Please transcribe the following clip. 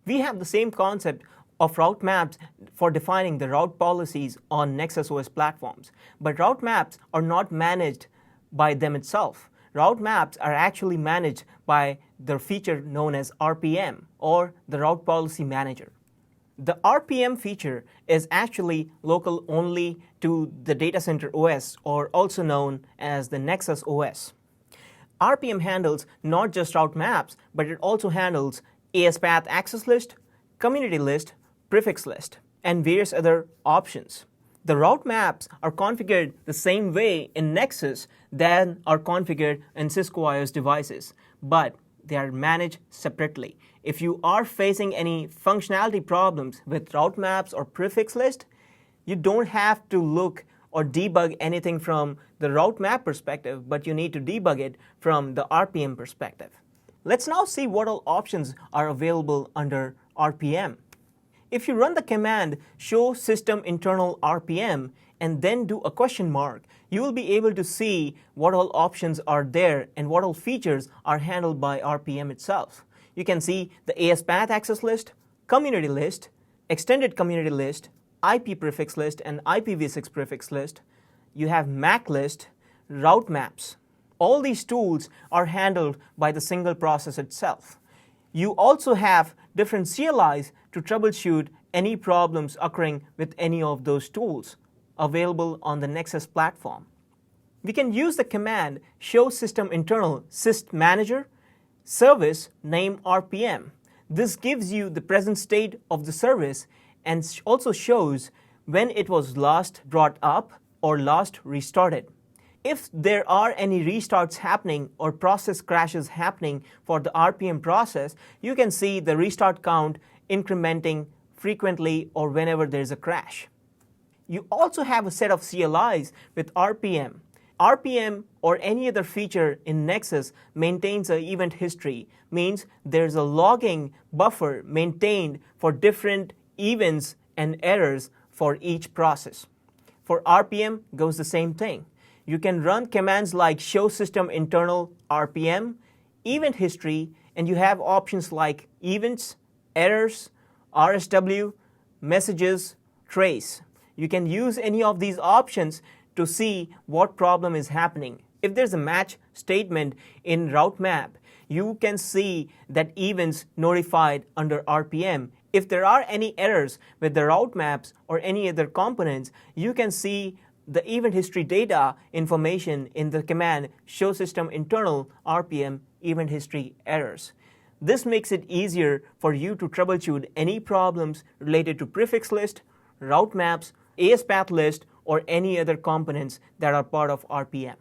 We have the same concept of route maps for defining the route policies on Nexus OS platforms, but route maps are not managed by them itself. Route maps are actually managed by the feature known as RPM, or the Route Policy Manager. The RPM feature is actually local only to the data center OS, or also known as the Nexus OS. RPM handles not just route maps, but it also handles AS-Path access list, community list, prefix list, and various other options. The route maps are configured the same way in Nexus than are configured in Cisco IOS devices, but they are managed separately. If you are facing any functionality problems with route maps or prefix list, you don't have to look or debug anything from the route map perspective, but you need to debug it from the RPM perspective. Let's now see what all options are available under RPM. If you run the command show system internal RPM and then do a question mark, you will be able to see what all options are there and what all features are handled by RPM itself. You can see the AS-Path access list, community list, extended community list, IP prefix list, and IPv6 prefix list. You have MAC list, route maps. All these tools are handled by the single process itself. You also have different CLIs to troubleshoot any problems occurring with any of those tools available on the Nexus platform. We can use the command show system internal syst manager service name RPM. This gives you the present state of the service and also shows when it was last brought up or last restarted. If there are any restarts happening or process crashes happening for the RPM process, you can see the restart count incrementing frequently or whenever there's a crash. You also have a set of CLIs with RPM. RPM or any other feature in Nexus maintains an event history, means there's a logging buffer maintained for different events and errors for each process. For RPM goes the same thing. You can run commands like show system internal RPM, event history, and you have options like events, errors, RSW, messages, trace. You can use any of these options to see what problem is happening. If there's a match statement in route map, you can see that events notified under RPM. If there are any errors with the route maps or any other components, you can see the event history data information in the command show system internal RPM event history errors. This makes it easier for you to troubleshoot any problems related to prefix list, route maps, AS-Path list, or any other components that are part of RPM.